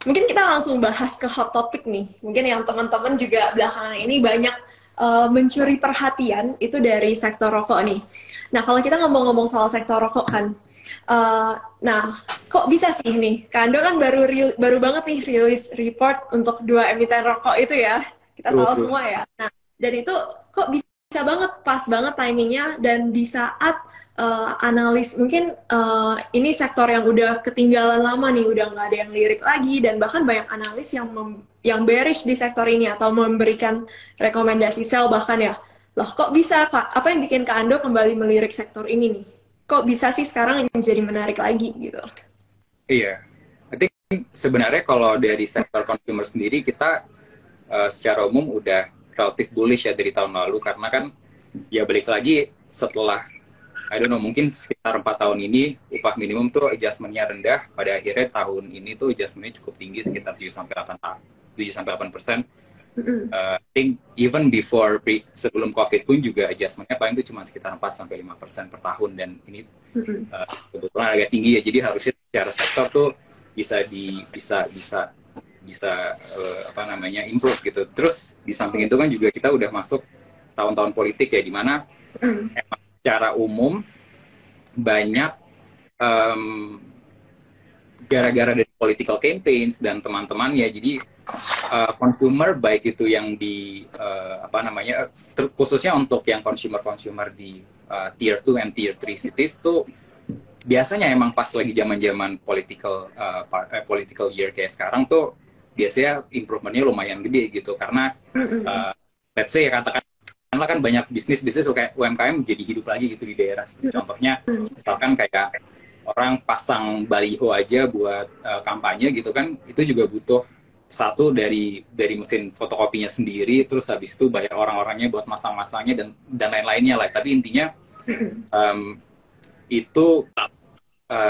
mungkin kita langsung bahas ke hot topic nih. Mungkin yang teman-teman juga belakangan ini banyak mencuri perhatian itu dari sektor rokok nih. Nah, kalau kita ngomong-ngomong soal sektor rokok kan, nah, kok bisa sih nih? Kando kan baru banget nih rilis report untuk dua emiten rokok itu ya. Kita True, tahu true. semua ya. Nah, dan itu kok bisa banget, pas banget timingnya, dan di saat analis mungkin ini sektor yang udah ketinggalan lama nih, udah nggak ada yang lirik lagi, dan bahkan banyak analis yang bearish di sektor ini atau memberikan rekomendasi sell bahkan ya. Loh, kok bisa Kak? Apa yang bikin Kak Ando kembali melirik sektor ini nih? Kok bisa sih sekarang jadi menarik lagi gitu? Iya, I think sebenarnya kalau dari sektor consumer sendiri kita secara umum udah relatif bullish ya dari tahun lalu karena kan ya balik lagi setelah I don't know mungkin sekitar 4 tahun ini upah minimum tuh adjustment-nya rendah, pada akhirnya tahun ini tuh adjustment-nya cukup tinggi sekitar 7 sampai 8%. I think even before sebelum COVID pun juga adjustment-nya paling itu cuma sekitar 4 sampai 5% per tahun, dan ini kebetulan agak tinggi ya, jadi harusnya secara sektor tuh bisa apa namanya improve gitu. Terus di samping itu kan juga kita udah masuk tahun-tahun politik ya, dimana emang secara umum banyak gara-gara dari political campaigns dan teman-temannya, jadi consumer baik itu yang di apa namanya khususnya untuk yang consumer di tier 2 and tier 3 cities tuh biasanya emang pas lagi zaman-zaman political year kayak sekarang tuh biasanya improvementnya lumayan gede gitu, karena let's say katakanlah kan banyak bisnis kayak UMKM jadi hidup lagi gitu di daerah. Seperti contohnya misalkan kayak orang pasang baliho aja buat kampanye gitu kan, itu juga butuh satu dari mesin fotokopinya sendiri, terus habis itu bayar orang-orangnya buat masang-masangnya dan lain-lainnya lah. Tapi intinya itu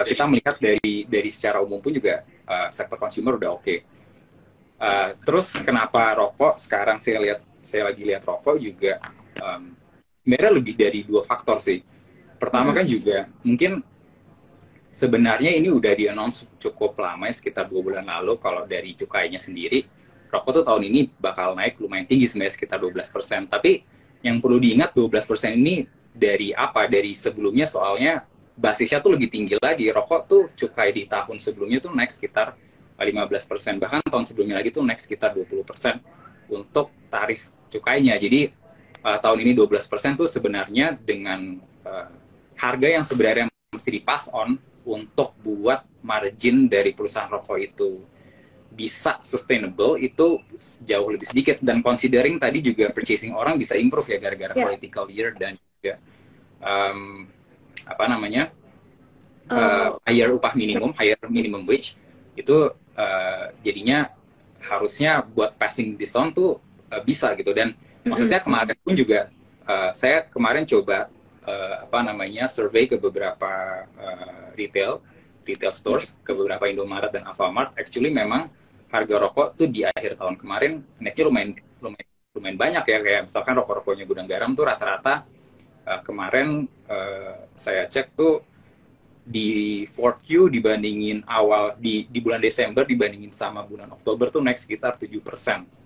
kita melihat dari secara umum pun juga sektor consumer udah oke. Terus kenapa rokok sekarang saya lagi lihat rokok juga sebenarnya lebih dari 2 faktor sih. Pertama kan juga mungkin sebenarnya ini udah di-announce cukup lama ya, sekitar 2 bulan lalu, kalau dari cukainya sendiri, rokok tuh tahun ini bakal naik lumayan tinggi sebenarnya, sekitar 12%. Tapi yang perlu diingat 12% ini dari apa? Dari sebelumnya, soalnya basisnya tuh lebih tinggi lagi. Rokok tuh cukai di tahun sebelumnya tuh naik sekitar 15%. Bahkan tahun sebelumnya lagi tuh naik sekitar 20% untuk tarif cukainya. Jadi tahun ini 12% tuh sebenarnya dengan harga yang sebenarnya mesti di-pass on untuk buat margin dari perusahaan rokok itu bisa sustainable itu jauh lebih sedikit. Dan considering tadi juga purchasing orang bisa improve ya gara-gara political year dan juga apa namanya higher minimum wage itu jadinya harusnya buat passing discount tuh bisa gitu. Dan maksudnya kemarin pun juga saya kemarin coba apa namanya survei ke beberapa retail stores, ke beberapa Indomaret dan Alfamart. Actually memang harga rokok tuh di akhir tahun kemarin naiknya lumayan banyak ya. Kayak misalkan rokok-rokoknya Gudang Garam tuh rata-rata kemarin saya cek tuh di 4Q dibandingin awal di bulan Desember dibandingin sama bulan Oktober tuh naik sekitar 7%.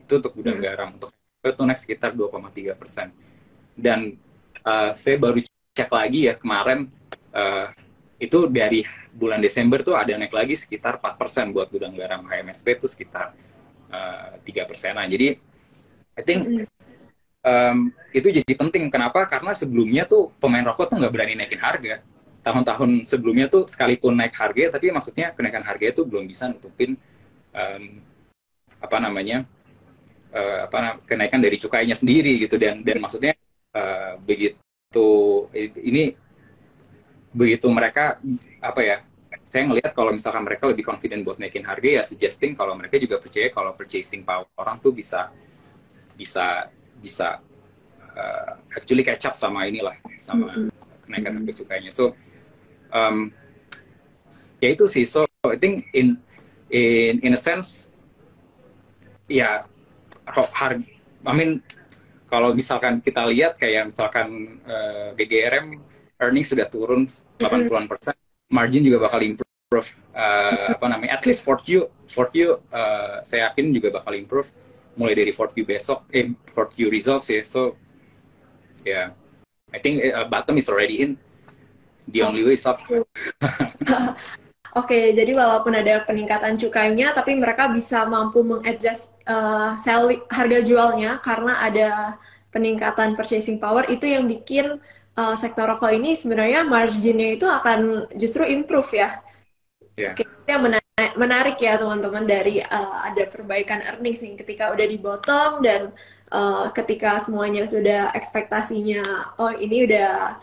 Itu untuk Gudang Garam. Untuk itu naik sekitar 2,3%. Dan saya baru cek lagi ya kemarin, itu dari bulan Desember tuh ada naik lagi sekitar 4% buat Gudang Garam. HMSP tuh sekitar 3%. Jadi I think itu jadi penting. Kenapa? Karena sebelumnya tuh pemain rokok tuh nggak berani naikin harga. Tahun-tahun sebelumnya tuh sekalipun naik harga, tapi maksudnya kenaikan harga itu belum bisa nutupin apa namanya kenaikan dari cukainya sendiri gitu. Dan maksudnya begitu mereka apa ya, saya ngelihat kalau misalkan mereka lebih confident buat naikin harga, ya suggesting kalau mereka juga percaya kalau purchasing power orang tuh bisa actually catch up sama kenaikan harga cukainya. So ya itu sih. So I think in a sense ya harga, I mean kalau misalkan kita lihat kayak misalkan GGRM earnings sudah turun 80%, margin juga bakal improve improve, apa namanya, at least 4Q saya yakin juga bakal improve mulai dari 4Q besok, 4Q results ya. So yeah, I think bottom is already in, the only way is up. Oke, jadi walaupun ada peningkatan cukainya, tapi mereka bisa mampu mengadjust harga jualnya karena ada peningkatan purchasing power. Itu yang bikin sektor rokok ini sebenarnya marginnya itu akan justru improve ya. Yeah. Oke, itu yang menarik ya teman-teman, dari ada perbaikan earnings nih ketika udah di bottom, dan ketika semuanya sudah ekspektasinya, oh ini udah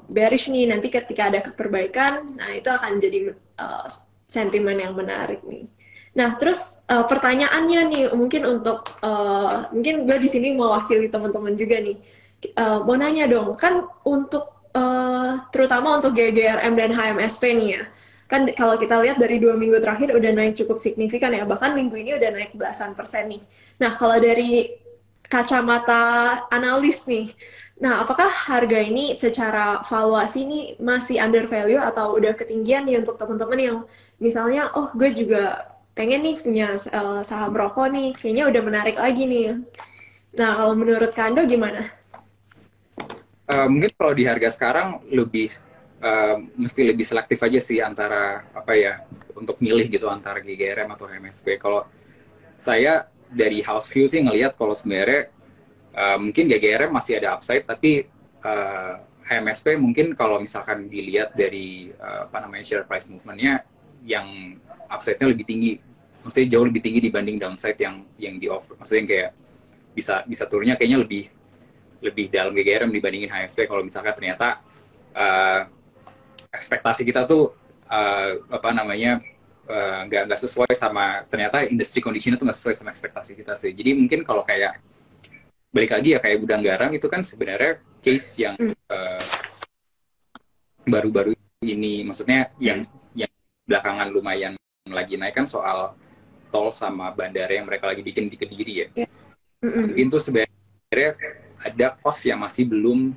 bearish nih, nanti ketika ada perbaikan, nah itu akan jadi sentimen yang menarik nih. Nah, terus pertanyaannya nih, mungkin untuk mungkin gue di sini mewakili teman-teman juga nih, mau nanya dong, kan untuk terutama untuk GGRM dan HMSP nih ya, kan kalau kita lihat dari 2 minggu terakhir udah naik cukup signifikan ya, bahkan minggu ini udah naik belasan persen nih. Nah, kalau dari kacamata analis nih, nah apakah harga ini secara valuasi ini masih under value atau udah ketinggian nih untuk teman-teman yang misalnya, oh gue juga pengen nih punya saham rokok nih, kayaknya udah menarik lagi nih. Nah, kalau menurut Kando gimana? Mungkin kalau di harga sekarang lebih mesti lebih selektif aja sih antara apa ya, untuk milih gitu antara GGRM atau HMSP. Kalau saya dari house view sih ngelihat kalau sebenarnya mungkin GGRM masih ada upside, tapi HMSP mungkin kalau misalkan dilihat dari apa namanya, share price movementnya, yang upside-nya lebih tinggi, maksudnya jauh lebih tinggi dibanding downside yang di offer. Maksudnya yang kayak bisa turunnya kayaknya lebih dalam GGRM dibandingin HMSP kalau misalkan ternyata ekspektasi kita tuh apa namanya, nggak sesuai sama, ternyata industry condition itu nggak sesuai sama ekspektasi kita sih. Jadi mungkin kalau kayak balik lagi ya kayak gudang garam itu kan sebenarnya case yang baru-baru ini, maksudnya yang belakangan lumayan lagi naik kan, soal tol sama bandara yang mereka lagi bikin di Kediri ya. Mungkin tuh sebenarnya ada cost yang masih belum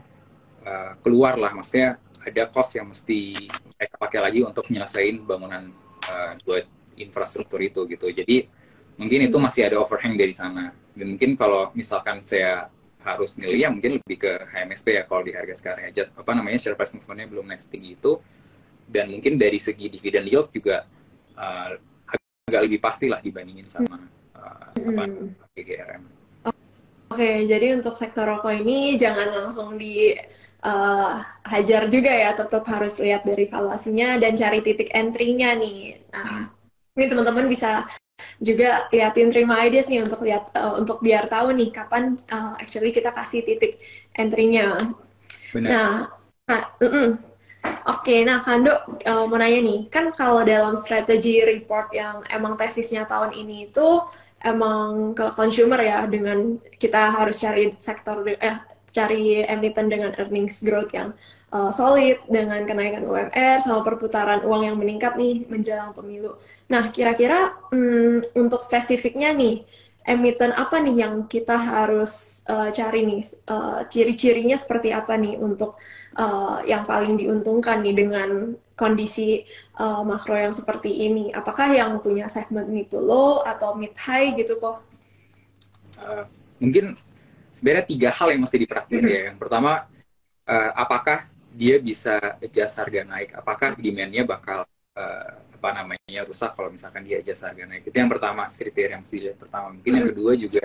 keluar lah, maksudnya ada cost yang mesti mereka pakai lagi untuk nyelesain bangunan buat infrastruktur itu gitu. Jadi mungkin itu masih ada overhang dari sana. Dan mungkin kalau misalkan saya harus milih ya mungkin lebih ke HMSP ya kalau di harga sekarang aja, apa namanya, share price movement-nya belum naik setinggi itu. Dan mungkin dari segi dividend yield juga agak lebih pasti lah dibandingin sama apa GGRM. Oke, jadi untuk sektor rokok ini jangan langsung dihajar juga ya, tetap harus lihat dari valuasinya dan cari titik entry-nya nih. Nah, mungkin teman-teman bisa juga liatin Terima Ideas nih untuk lihat untuk biar tahu nih kapan actually kita kasih titik entry-nya. Benar. Oke, nah Kando mau nanya nih, kan kalau dalam strategi report yang emang tesisnya tahun ini itu emang ke consumer ya, dengan kita harus cari cari emiten dengan earnings growth yang solid, dengan kenaikan UMR sama perputaran uang yang meningkat nih menjelang pemilu. Nah, kira-kira untuk spesifiknya nih, emiten apa nih yang kita harus cari nih, ciri-cirinya seperti apa nih untuk yang paling diuntungkan nih dengan kondisi makro yang seperti ini? Apakah yang punya segmen mid to low atau mid high gitu kok? Mungkin sebenarnya 3 hal yang mesti diperhatiin ya. Yang pertama, apakah dia bisa adjust harga naik? Apakah demand-nya bakal apa namanya, rusak kalau misalkan dia adjust harga naik? Itu yang pertama, kriteria yang mesti dilihat pertama. Mungkin yang kedua juga,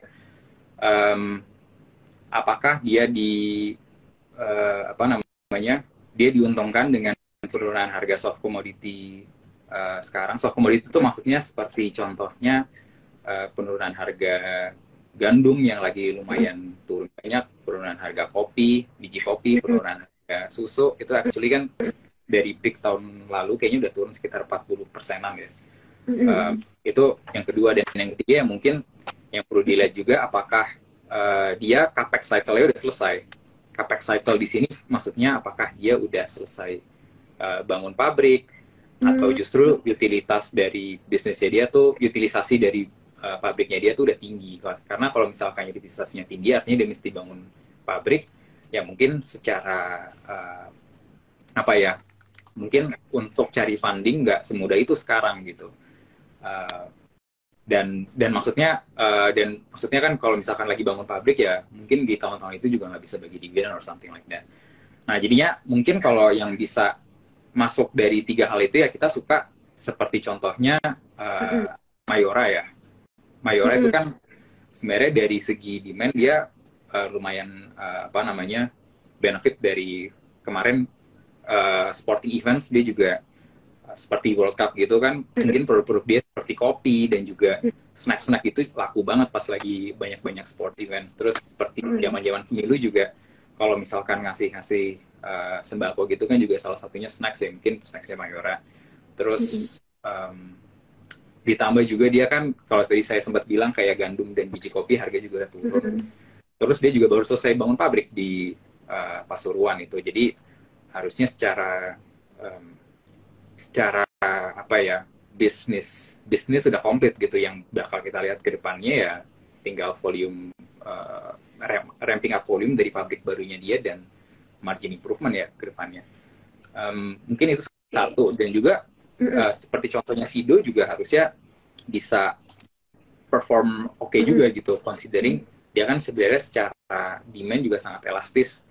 apakah dia apa namanya, dia diuntungkan dengan penurunan harga soft commodity sekarang. Soft commodity itu maksudnya seperti contohnya penurunan harga gandum yang lagi lumayan turun banyak, penurunan harga kopi, biji kopi, penurunan harga susu, itu actually kan dari peak tahun lalu kayaknya udah turun sekitar 40%-an ya. Itu yang kedua. Dan yang ketiga yang mungkin yang perlu dilihat juga, apakah dia capex cycle-nya udah selesai. Capex cycle di sini maksudnya apakah dia udah selesai bangun pabrik, atau justru utilitas dari bisnisnya dia tuh, utilisasi dari pabriknya dia tuh udah tinggi. Karena kalau misalkan utilisasinya tinggi artinya dia mesti bangun pabrik, ya mungkin secara apa ya, mungkin untuk cari funding nggak semudah itu sekarang gitu. Uh, dan maksudnya kan kalau misalkan lagi bangun pabrik ya mungkin di tahun-tahun itu juga nggak bisa bagi dividen or something like that. Nah jadinya mungkin kalau yang bisa masuk dari tiga hal itu ya kita suka, seperti contohnya Mayora ya. Mayora itu kan sebenarnya dari segi demand dia lumayan apa namanya benefit dari kemarin sporting events, dia juga seperti World Cup gitu kan, mungkin produk-produk dia seperti kopi dan juga snack-snack itu laku banget pas lagi banyak-banyak sport events. Terus seperti zaman-zaman pemilu juga kalau misalkan ngasih sembako gitu kan juga salah satunya snacks ya, mungkin snacksnya Mayora. Terus ditambah juga dia kan kalau tadi saya sempat bilang kayak gandum dan biji kopi harga juga udah turun. Terus dia juga baru selesai bangun pabrik di Pasuruan itu. Jadi harusnya secara apa ya, bisnis sudah komplit gitu. Yang bakal kita lihat ke depannya ya tinggal volume ramping up volume dari pabrik barunya dia dan margin improvement ya ke depannya. Mungkin itu satu. Dan juga seperti contohnya Sido juga harusnya bisa perform oke juga gitu, considering dia kan sebenarnya secara demand juga sangat elastis.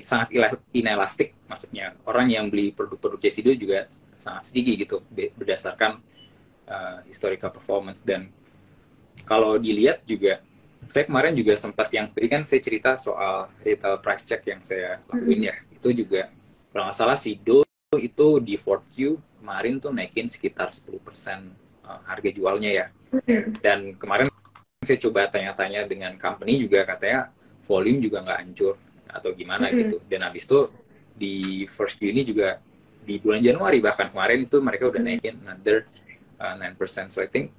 Sangat inelastik, maksudnya orang yang beli produk-produk Sido juga sangat sedikit gitu berdasarkan historical performance. Dan kalau dilihat juga, saya kemarin juga sempat yang tadi kan saya cerita soal retail price check yang saya lakuin ya, itu juga kalau nggak salah Sido itu di 4Q kemarin tuh naikin sekitar 10% harga jualnya ya. Dan kemarin saya coba tanya-tanya dengan company juga katanya volume juga nggak hancur atau gimana gitu. Dan habis itu di first Q ini juga di bulan Januari bahkan kemarin itu mereka udah naikin another 9%. So I think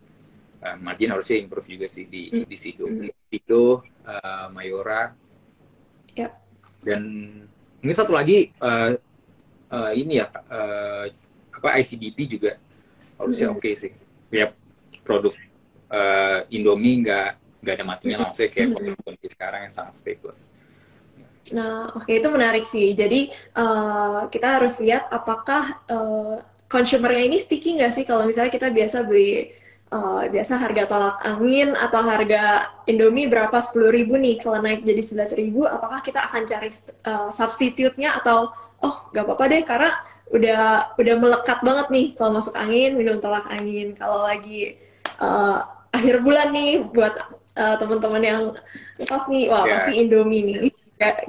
margin harusnya improve juga sih di Sido. Sido, Mayora. Yep. Dan mungkin satu lagi ini ya ICBP juga harusnya oke sih. Ya produk Indomie nggak ada matinya lah, maksudnya kayak kondisi sekarang yang sangat stateless. Nah, oke, itu menarik sih. Jadi kita harus lihat apakah consumernya ini sticky nggak sih kalau misalnya kita biasa beli biasa harga tolak angin atau harga Indomie berapa 10.000 nih, kalau naik jadi 11.000, apakah kita akan cari substitute-nya atau nggak apa-apa deh karena udah melekat banget nih kalau masuk angin minum tolak angin, kalau lagi akhir bulan nih buat teman-teman yang pas nih pasti Indomie nih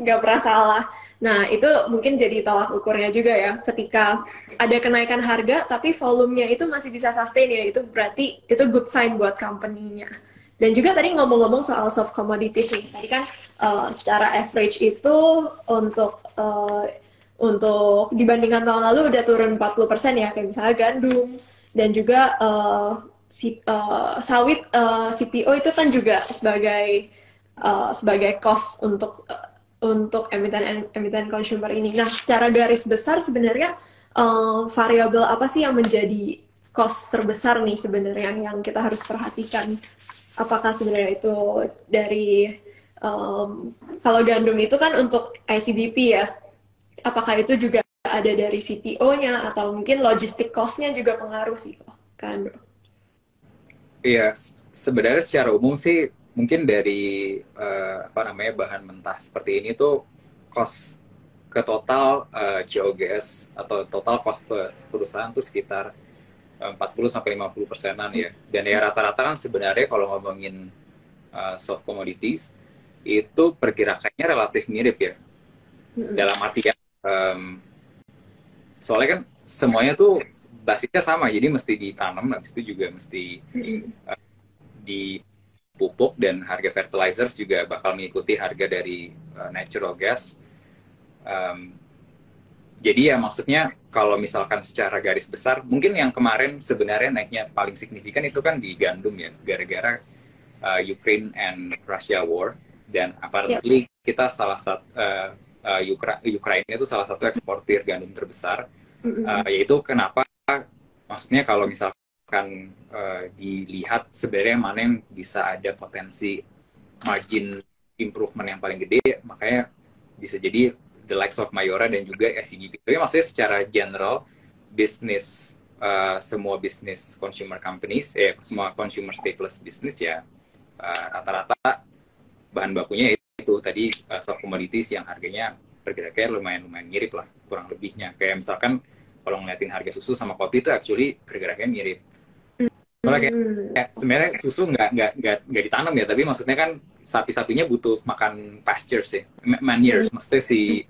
nggak pernah salah. Nah, itu mungkin jadi tolak ukurnya juga ya. Ketika ada kenaikan harga, tapi volumenya itu masih bisa sustain ya, itu berarti itu good sign buat company-nya. Dan juga tadi ngomong-ngomong soal soft commodities nih, tadi kan secara average itu untuk dibandingkan tahun lalu udah turun 40% ya, kayak misalnya gandum, dan juga sawit, CPO itu kan juga sebagai cost untuk emiten consumer ini. Nah, secara garis besar sebenarnya variabel apa sih yang menjadi cost terbesar nih sebenarnya yang kita harus perhatikan? Apakah sebenarnya itu dari kalau gandum itu kan untuk ICBP ya? Apakah itu juga ada dari CPO-nya atau mungkin logistik cost-nya juga pengaruh sih kan, bro? Iya, sebenarnya secara umum sih mungkin dari bahan mentah seperti ini tuh cost ke total COGS atau total cost perusahaan tuh sekitar 40-50%-an ya. Dan ya rata-rata kan sebenarnya kalau ngomongin soft commodities itu pergerakannya relatif mirip ya. Dalam artian soalnya kan semuanya tuh basisnya sama, jadi mesti ditanam, habis itu juga mesti dipupuk, dan harga fertilizers juga bakal mengikuti harga dari natural gas. Jadi ya maksudnya kalau misalkan secara garis besar, mungkin yang kemarin sebenarnya naiknya paling signifikan itu kan di gandum ya, gara-gara Ukraine and Russia war, dan apparently kita salah satu Ukraina itu salah satu eksportir gandum terbesar, yaitu kenapa maksudnya kalau misalkan dilihat sebenarnya mana yang bisa ada potensi margin improvement yang paling gede, makanya bisa jadi the likes of Mayora dan juga SCGP. Tapi maksudnya secara general bisnis semua bisnis consumer companies, semua consumer staples bisnis ya rata-rata bahan bakunya itu tadi soft commodities yang harganya pergerakannya lumayan mirip lah kurang lebihnya. Kayak misalkan kalau ngeliatin harga susu sama kopi itu actually pergerakannya mirip. Soalnya kayak sebenarnya susu nggak ditanam ya, tapi maksudnya kan sapi-sapinya butuh makan pastures ya, manure, maksudnya si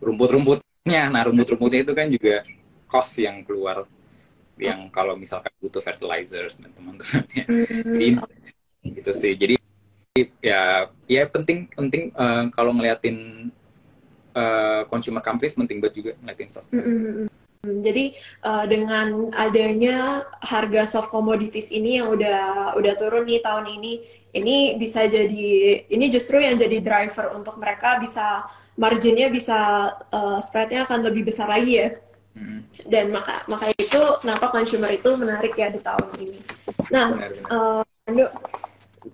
rumput-rumputnya. Nah rumput-rumputnya itu kan juga cost yang keluar yang kalau misalkan butuh fertilizers dan teman-temannya. Jadi gitu sih. Jadi ya penting kalau ngeliatin consumer companies penting banget juga ngeliatin soft. Jadi dengan adanya harga soft commodities ini yang udah turun nih tahun ini bisa jadi ini justru yang jadi driver untuk mereka bisa marginnya bisa spreadnya akan lebih besar lagi ya. Dan maka itu kenapa consumer itu menarik ya di tahun ini. Nah,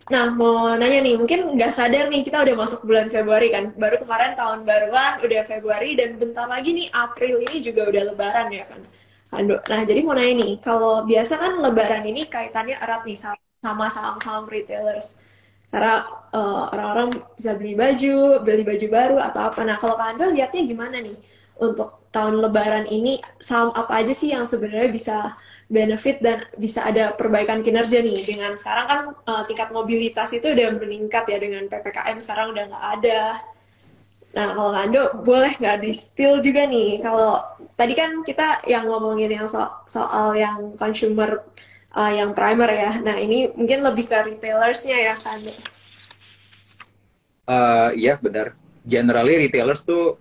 Nah, mau nanya nih, mungkin nggak sadar nih kita udah masuk bulan Februari kan. Baru kemarin tahun baruan, udah Februari, dan bentar lagi nih April ini juga udah Lebaran ya kan. Nah, jadi mau nanya nih, kalau biasa kan Lebaran ini kaitannya erat nih sama saham-saham retailers. Karena orang-orang bisa beli baju baru atau apa. Nah, kalau Kak Ando lihatnya gimana nih? Untuk tahun Lebaran ini, saham apa aja sih yang sebenarnya bisa benefit dan bisa ada perbaikan kinerja nih dengan sekarang kan tingkat mobilitas itu udah meningkat ya dengan PPKM sekarang udah nggak ada. Nah kalau Ando boleh nggak di-spill juga nih kalau tadi kan kita yang ngomongin yang soal yang consumer yang primer ya. Nah ini mungkin lebih ke retailersnya ya kan? Iya benar. Generally retailers tuh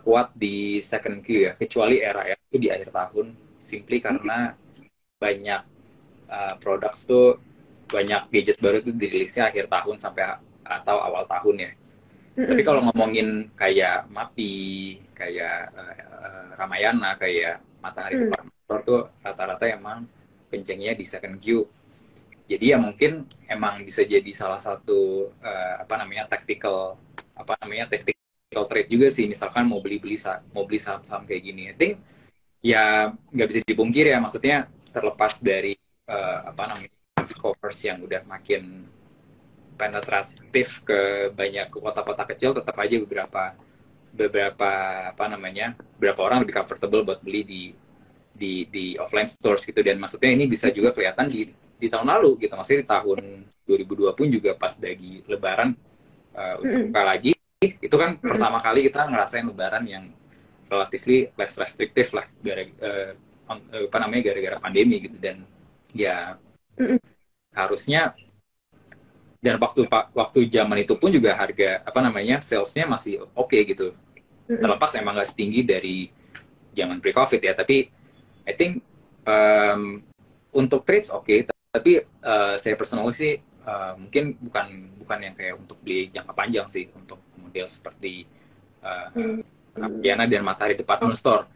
kuat di second Q ya, kecuali era itu di akhir tahun. Simply karena banyak produk tuh banyak gadget baru tuh dirilisnya akhir tahun sampai atau awal tahun ya. Tapi kalau ngomongin kayak MAPI, kayak Ramayana, kayak Matahari Department Store tuh rata-rata emang kencengnya di second Q. Jadi ya mungkin emang bisa jadi salah satu tactical trade juga sih. Misalkan mau beli saham-saham kayak gini. I think ya nggak bisa dipungkir ya, maksudnya terlepas dari e-commerce yang udah makin penetratif ke kota-kota kecil, tetap aja beberapa orang lebih comfortable buat beli di offline stores gitu. Dan maksudnya ini bisa juga kelihatan di tahun lalu gitu, maksudnya di tahun 2002 pun juga pas lagi Lebaran buka lagi, itu kan pertama kali kita ngerasain Lebaran yang relatively less restrictive lah gara-gara pandemi gitu. Dan ya harusnya dan waktu zaman itu pun juga harga salesnya masih oke gitu, terlepas emang nggak setinggi dari zaman pre-covid ya. Tapi I think untuk trades oke, tapi saya personally sih mungkin bukan yang kayak untuk beli jangka panjang sih untuk model seperti Diana dan Matahari Department Store.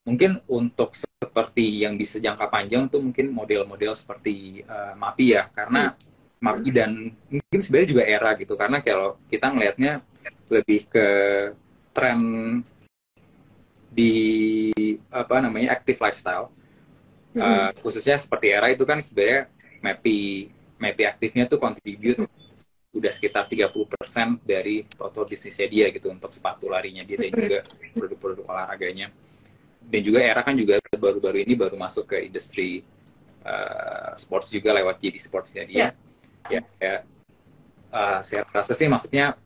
Mungkin untuk seperti yang bisa jangka panjang tuh mungkin model-model seperti MAPI ya, karena MAPI dan mungkin sebenarnya juga era gitu, karena kalau kita ngelihatnya lebih ke tren di active lifestyle, khususnya seperti era itu kan sebenarnya MAPI aktifnya tuh contribute udah sekitar 30% dari total bisnisnya dia gitu untuk sepatu larinya dia dan juga produk-produk olahraganya. Dan juga era kan juga baru-baru ini baru masuk ke industri sports juga lewat JD Sportsnya dia. Saya rasa sih maksudnya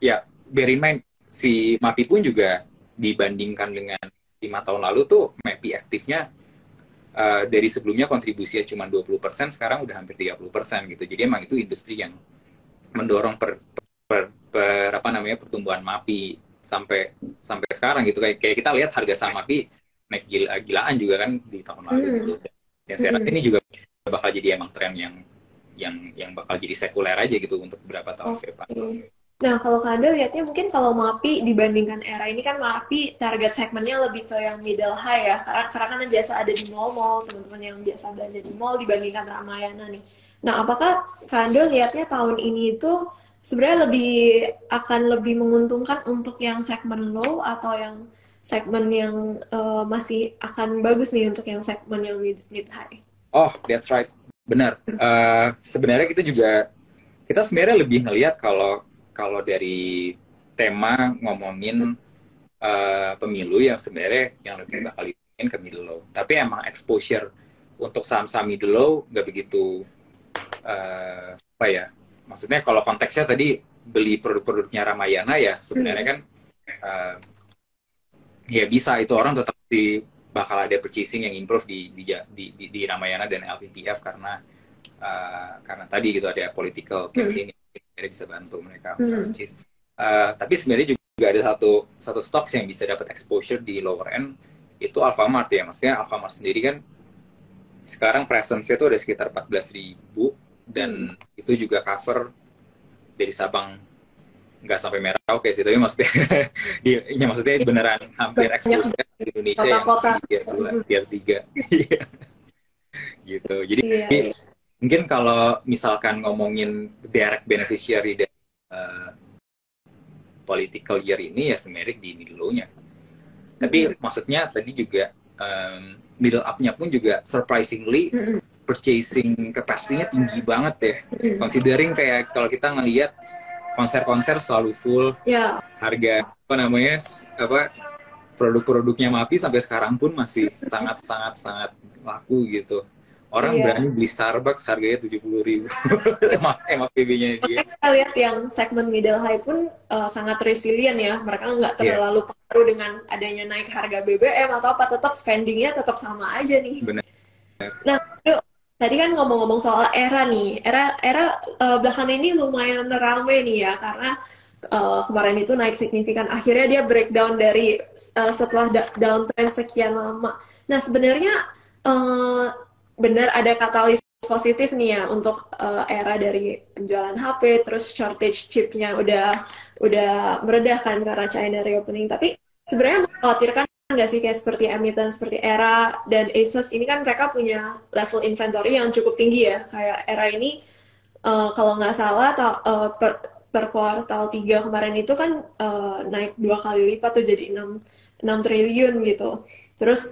ya bear in mind si MAPI pun juga dibandingkan dengan 5 tahun lalu tuh MAPI aktifnya dari sebelumnya kontribusinya cuma 20%, sekarang udah hampir 30% gitu. Jadi emang itu industri yang mendorong pertumbuhan MAPI sampai sekarang gitu. Kayak kita lihat harga saham MAPI naik gila-gilaan juga kan di tahun lalu gitu. Dan saya rasa ini juga bakal jadi emang tren yang bakal jadi sekuler aja gitu untuk beberapa tahun ke depan. Nah, kalau Kak Anda lihatnya mungkin kalau MAPI dibandingkan era ini kan MAPI target segmennya lebih ke yang middle high ya. Karena kan biasa ada di mall-mall, teman-teman yang biasa belanja di mall dibandingkan Ramayana nih. Nah, apakah Kak Anda lihatnya tahun ini itu sebenarnya akan lebih menguntungkan untuk yang segmen low atau yang segmen yang masih akan bagus nih untuk yang segmen yang mid high. Oh, that's right. Benar. Sebenarnya kita sebenarnya lebih ngelihat kalau kalau dari tema ngomongin pemilu yang sebenarnya yang lebih bakal ditingin ke middle low. Tapi emang exposure untuk saham-saham middle low nggak begitu apa ya? Maksudnya kalau konteksnya tadi beli produk-produknya Ramayana ya sebenarnya kan uh, ya bisa itu orang tetap bakal ada purchasing yang improve di Ramayana dan LPPF karena tadi gitu ada political campaign yang bisa bantu mereka purchase. Tapi sebenarnya juga ada satu stocks yang bisa dapat exposure di lower end itu Alfamart ya. Maksudnya Alfamart sendiri kan sekarang presence-nya itu ada sekitar 14.000 dan itu juga cover dari Sabang nggak sampai Merauke sih, tapi maksudnya maksudnya beneran hampir exposure di Indonesia yang di tier 2, tier 3 gitu. Jadi mungkin kalau misalkan ngomongin direct beneficiary dari political year ini ya semerik di middle low-nya. Tapi maksudnya tadi juga middle up-nya pun juga surprisingly purchasing capacity-nya tinggi banget ya. Considering kayak kalau kita ngelihat konser-konser selalu full, harga produk-produknya MAPI sampai sekarang pun masih sangat laku gitu. Orang berani beli Starbucks harganya 70.000 MAPB-nya dia. Kita lihat yang segmen middle high pun sangat resilient ya. Mereka nggak terlalu pengaruh dengan adanya naik harga BBM atau apa, tetap spendingnya tetap sama aja nih. Benar. Nah, tadi kan ngomong-ngomong soal Era nih. Era belakangan ini lumayan rame nih ya, karena kemarin itu naik signifikan. Akhirnya dia breakdown dari setelah downtrend sekian lama. Nah, sebenarnya benar ada katalis positif nih ya untuk Era dari penjualan HP, terus shortage chipnya udah meredah kan karena China reopening. Tapi sebenarnya mengkhawatirkan nggak sih kayak seperti emiten seperti Era dan Asus ini kan mereka punya level inventory yang cukup tinggi ya. Kayak Era ini kalau nggak salah per kuartal 3 kemarin itu kan naik 2 kali lipat tuh jadi 6 triliun gitu. Terus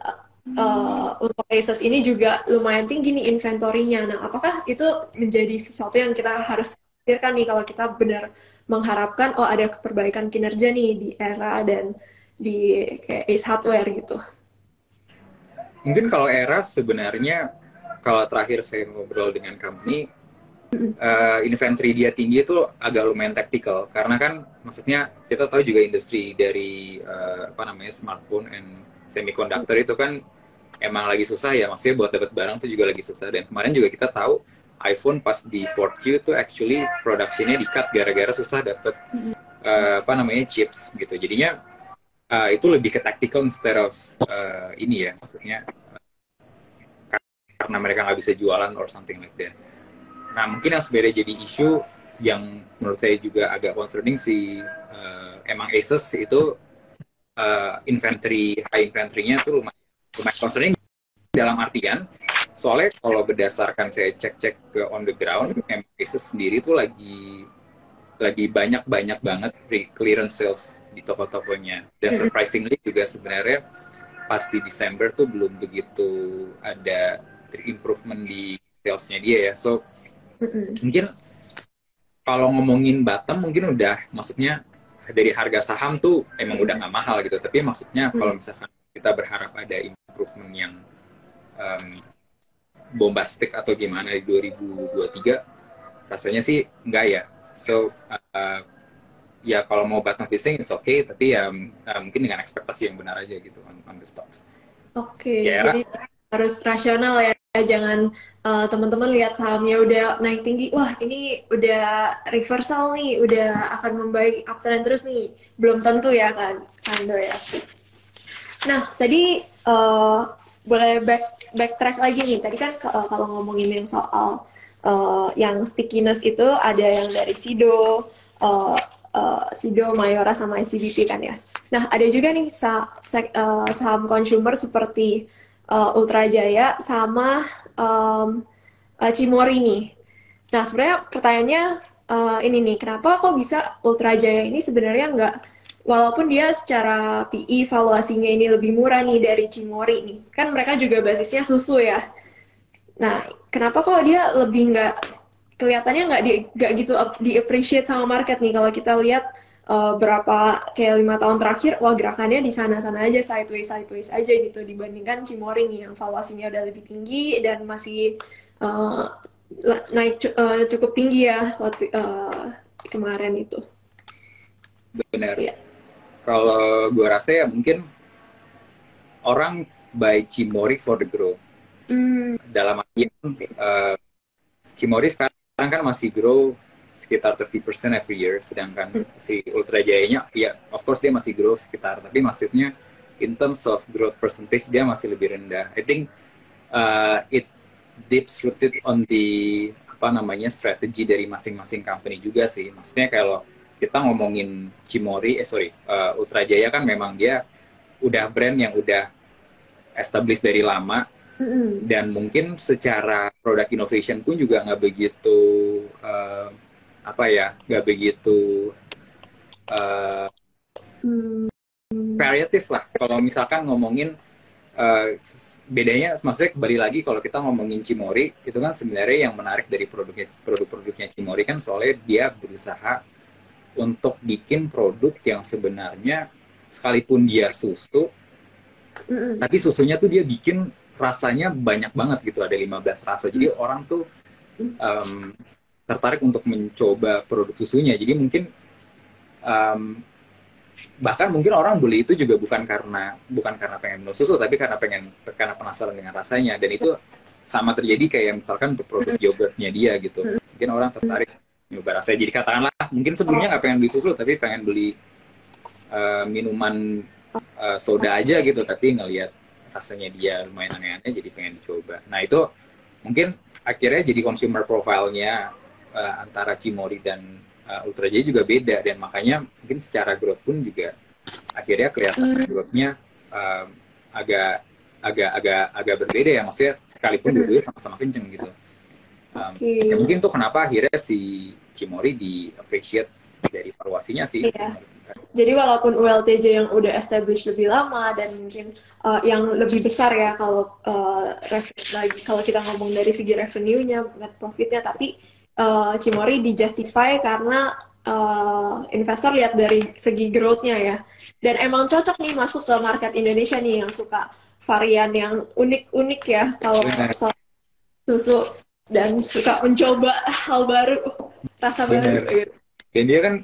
untuk Asus ini juga lumayan tinggi nih inventorinya. Nah, apakah itu menjadi sesuatu yang kita harus pikirkan nih kalau kita benar mengharapkan ada perbaikan kinerja nih di Era dan di kayak Ace Hardware gitu? Mungkin kalau Era sebenarnya kalau terakhir saya ngobrol dengan company inventory dia tinggi itu agak lumayan tactical karena kan maksudnya kita tahu juga industri dari smartphone and semiconductor itu kan emang lagi susah ya, maksudnya buat dapat barang tuh juga lagi susah. Dan kemarin juga kita tahu iPhone pas di 4Q tuh actually production-nya di-cut gara-gara susah dapat chips gitu. Jadinya itu lebih ke tactical instead of ini ya, maksudnya karena mereka nggak bisa jualan or something like that. Nah, mungkin yang sebenarnya jadi isu yang menurut saya juga agak concerning emang Asus itu high inventory-nya tuh lumayan concerning dalam artian soalnya kalau berdasarkan saya cek ke on the ground, emang Asus sendiri tuh lagi banyak banget clearance sales di toko-tokonya. Dan surprisingly juga sebenarnya pas di Desember tuh belum begitu ada improvement di salesnya dia ya. So mungkin kalau ngomongin bottom mungkin udah, maksudnya dari harga saham tuh emang udah nggak mahal gitu. Tapi maksudnya kalau misalkan kita berharap ada improvement yang bombastic atau gimana di 2023, rasanya sih enggak ya. So ya kalau mau bottom fishing it's okay, tapi ya mungkin dengan ekspektasi yang benar aja gitu on the stocks. Oke, jadi harus rasional ya, jangan teman-teman lihat sahamnya udah naik tinggi, wah ini udah reversal nih, udah akan membaik uptrend terus nih, belum tentu ya kan, Ando ya. Nah tadi boleh backtrack lagi nih, tadi kan kalau ngomongin yang soal yang stickiness itu ada yang dari Sido, Mayora sama ICBP kan ya. Nah ada juga nih saham consumer seperti Ultra Jaya sama Cimory nih. Nah sebenarnya pertanyaannya ini nih, kenapa kok bisa Ultra Jaya ini sebenarnya nggak, walaupun dia secara PI valuasinya ini lebih murah nih dari Cimory nih, kan mereka juga basisnya susu ya. Nah, kenapa kok dia lebih nggak, kelihatannya nggak gitu di appreciate sama market nih, kalau kita lihat berapa kayak 5 tahun terakhir, wah gerakannya di sana-sana aja, sideways sideways aja gitu, dibandingkan Cimory nih yang valuasinya udah lebih tinggi dan masih uh, naik cukup tinggi ya waktu kemarin itu. Bener. Iya. Kalau gue rasa ya mungkin orang buy Cimory for the growth. Hmm. Dalam artian Cimory sekarang kan masih grow sekitar 30% every year, sedangkan si Ultra Jaya-nya ya of course dia masih grow sekitar, tapi maksudnya in terms of growth percentage dia masih lebih rendah. I think it deep rooted on the apa namanya strategi dari masing-masing company juga sih. Maksudnya kalau kita ngomongin Cimory, Ultra Jaya kan memang dia udah brand yang udah established dari lama, Mm-mm. dan mungkin secara product innovation pun juga nggak begitu apa ya, nggak begitu uh, Hmm. variatif lah. Kalau misalkan ngomongin bedanya, maksudnya kembali lagi kalau kita ngomongin Cimory itu kan sebenarnya yang menarik dari produk-produknya Cimory kan soalnya dia berusaha untuk bikin produk yang sebenarnya sekalipun dia susu, Mm-mm. tapi susunya tuh dia bikin rasanya banyak banget gitu, ada 15 rasa. Jadi orang tuh um, tertarik untuk mencoba produk susunya. Jadi mungkin um, bahkan mungkin orang beli itu juga bukan karena pengen minum susu, tapi karena penasaran dengan rasanya. Dan itu sama terjadi kayak misalkan untuk produk yogurtnya dia gitu. Mungkin orang tertarik nyoba rasanya. Jadi katakanlah mungkin sebelumnya nggak pengen beli susu, tapi pengen beli minuman soda aja gitu, tapi ngelihat rasanya dia lumayan aneh-aneh, jadi pengen dicoba. Nah itu mungkin akhirnya jadi consumer profile-nya antara Cimory dan Ultra Jaya juga beda, dan makanya mungkin secara growth pun juga akhirnya kelihatan growth-nya agak agak berbeda ya, maksudnya sekalipun dua-duanya sama-sama kenceng gitu. Ya Oke. mungkin tuh kenapa akhirnya si Cimory di appreciate dari valuasinya sih. Iya. Jadi walaupun ULTJ yang udah established lebih lama dan mungkin yang lebih besar ya, kalau lagi kalau kita ngomong dari segi revenue-nya, net profit-nya, tapi Cimory di-justify karena investor lihat dari segi growth-nya ya. Dan emang cocok nih masuk ke market Indonesia nih yang suka varian yang unik-unik ya kalau Benar, soal susu, dan suka mencoba hal baru, rasa baru benar. gitu. Dan dia kan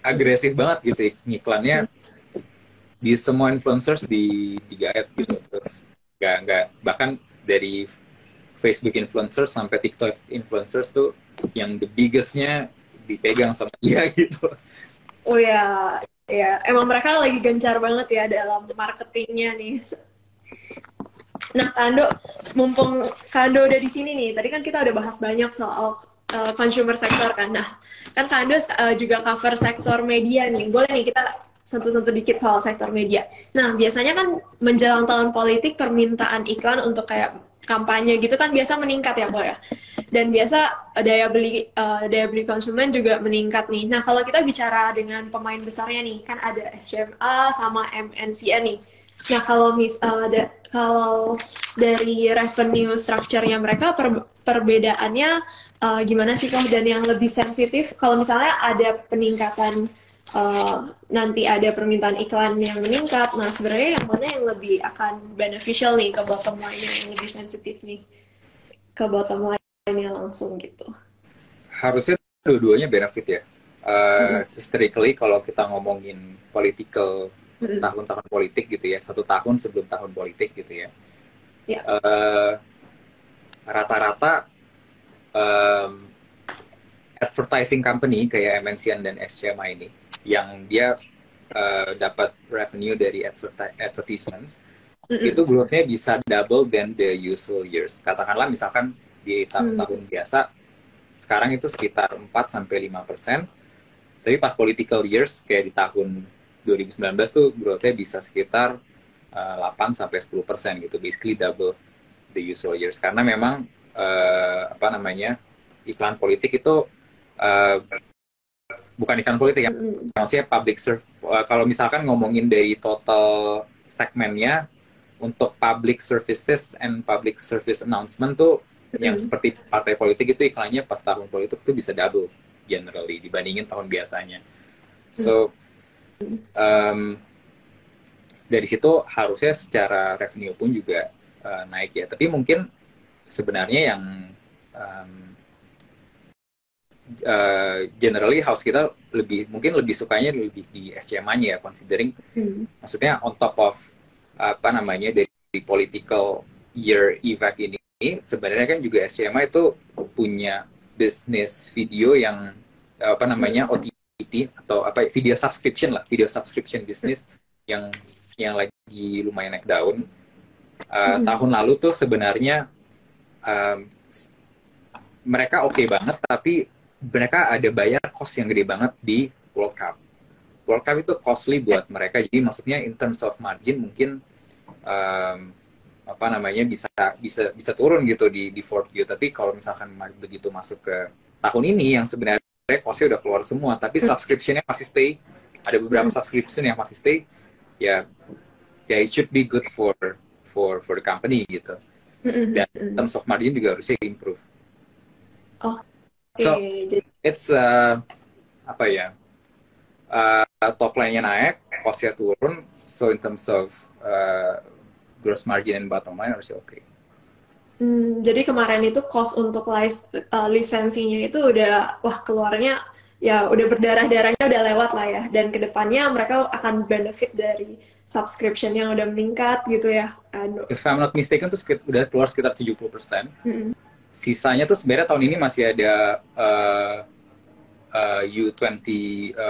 agresif banget gitu ngiklannya di semua influencers di gaet gitu, terus nggak bahkan dari Facebook influencers sampai TikTok influencers tuh yang the biggestnya dipegang sama dia gitu. Oh ya, ya emang mereka lagi gencar banget ya dalam marketingnya nih. Nah, Kando, mumpung Kando udah di sini nih, tadi kan kita udah bahas banyak soal consumer sector kan. Nah, kan Kando juga cover sektor media nih. Boleh nih kita sentuh-sentuh dikit soal sektor media. Nah, biasanya kan menjelang tahun politik, permintaan iklan untuk kayak kampanye gitu kan biasa meningkat ya, Boy ya. Dan biasa daya beli konsumen juga meningkat nih. Nah, kalau kita bicara dengan pemain besarnya nih, kan ada SCMA sama MNCN nih. Nah, kalau dari revenue structure-nya mereka, perbedaannya gimana sih kok? Dan yang lebih sensitif kalau misalnya ada peningkatan, nanti ada permintaan iklan yang meningkat. Nah, sebenarnya yang mana yang lebih akan beneficial nih ke bottom line-nya, yang lebih sensitif nih ke bottom line-nya langsung gitu. Harusnya dua-duanya benefit ya. Mm-mm. Strictly kalau kita ngomongin political, Mm-mm. tahun-tahun politik gitu ya, 1 tahun sebelum tahun politik gitu ya, Ya. eh, rata-rata um, advertising company kayak MNCN dan SCMA ini yang dia dapat revenue dari advertisements itu Mm-mm. growth-nya bisa double than the usual years. Katakanlah misalkan di Mm. tahun-tahun biasa sekarang itu sekitar 4-5%, tapi pas political years kayak di tahun 2019 tuh growth-nya bisa sekitar 8-10% gitu, basically double the usual years, karena memang apa namanya, iklan politik itu uh, bukan iklan politik ya, Mm-mm. maksudnya public service. Kalau misalkan ngomongin dari total segmennya untuk public services and public service announcement tuh yang Mm-mm. seperti partai politik itu iklannya pas tahun politik tuh bisa double generally dibandingin tahun biasanya. So um, dari situ harusnya secara revenue pun juga naik ya. Tapi mungkin sebenarnya yang um, generally house kita mungkin lebih sukanya lebih di SCM-nya ya, considering Mm. maksudnya on top of apa namanya dari political year event ini sebenarnya kan juga SCMA itu punya bisnis video yang apa namanya OTT atau apa video subscription lah, video subscription business yang lagi lumayan naik daun. Mm. Tahun lalu tuh sebenarnya um, mereka oke banget, tapi mereka ada bayar cost yang gede banget di World Cup. World Cup itu costly buat mereka, jadi maksudnya in terms of margin mungkin um, apa namanya bisa turun gitu di 4Q. Tapi kalau misalkan begitu masuk ke tahun ini yang sebenarnya costnya udah keluar semua, tapi subscriptionnya masih stay, ada beberapa subscription yang masih stay, ya it should be good for the company gitu. Dan in terms of margin juga harusnya improve. Oke, So jadi it's apa ya, top line-nya naik, cost-nya turun, so in terms of gross margin and bottom line harusnya oke. jadi kemarin itu cost untuk lisensinya itu udah, wah keluarnya ya udah berdarah-darahnya udah lewat lah ya. Dan kedepannya mereka akan benefit dari subscription yang udah meningkat gitu ya. If I'm not mistaken tuh udah keluar sekitar 70%. Mm-mm. Sisanya tuh sebenarnya tahun ini masih ada U20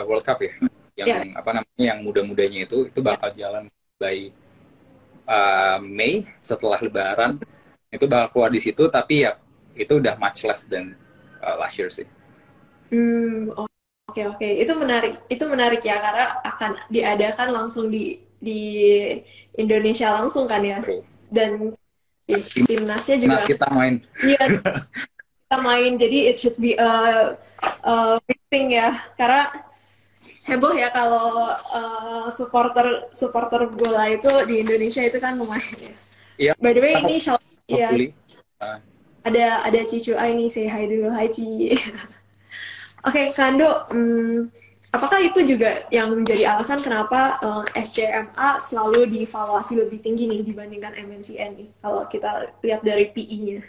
World Cup ya. Yang Ya, apa namanya yang muda-mudanya itu bakal jalan by Mei setelah Lebaran. Itu bakal keluar di situ, tapi ya itu udah much less than last year sih. Oke oke, itu menarik ya karena akan diadakan langsung di Indonesia langsung kan ya. Bro. Dan timnasnya juga, Timnas kita main. iya kita main, jadi it should be a big thing ya karena heboh ya kalau supporter supporter bola itu di Indonesia itu kan lumayan ya. Iya, By the way ini ya hopefully. Uh, ada Cicu Ai nih, say hi dulu, hi Ci. Oke, Kando, apakah itu juga yang menjadi alasan kenapa SCMA selalu dievaluasi lebih tinggi nih dibandingkan MNCN nih, kalau kita lihat dari PI-nya?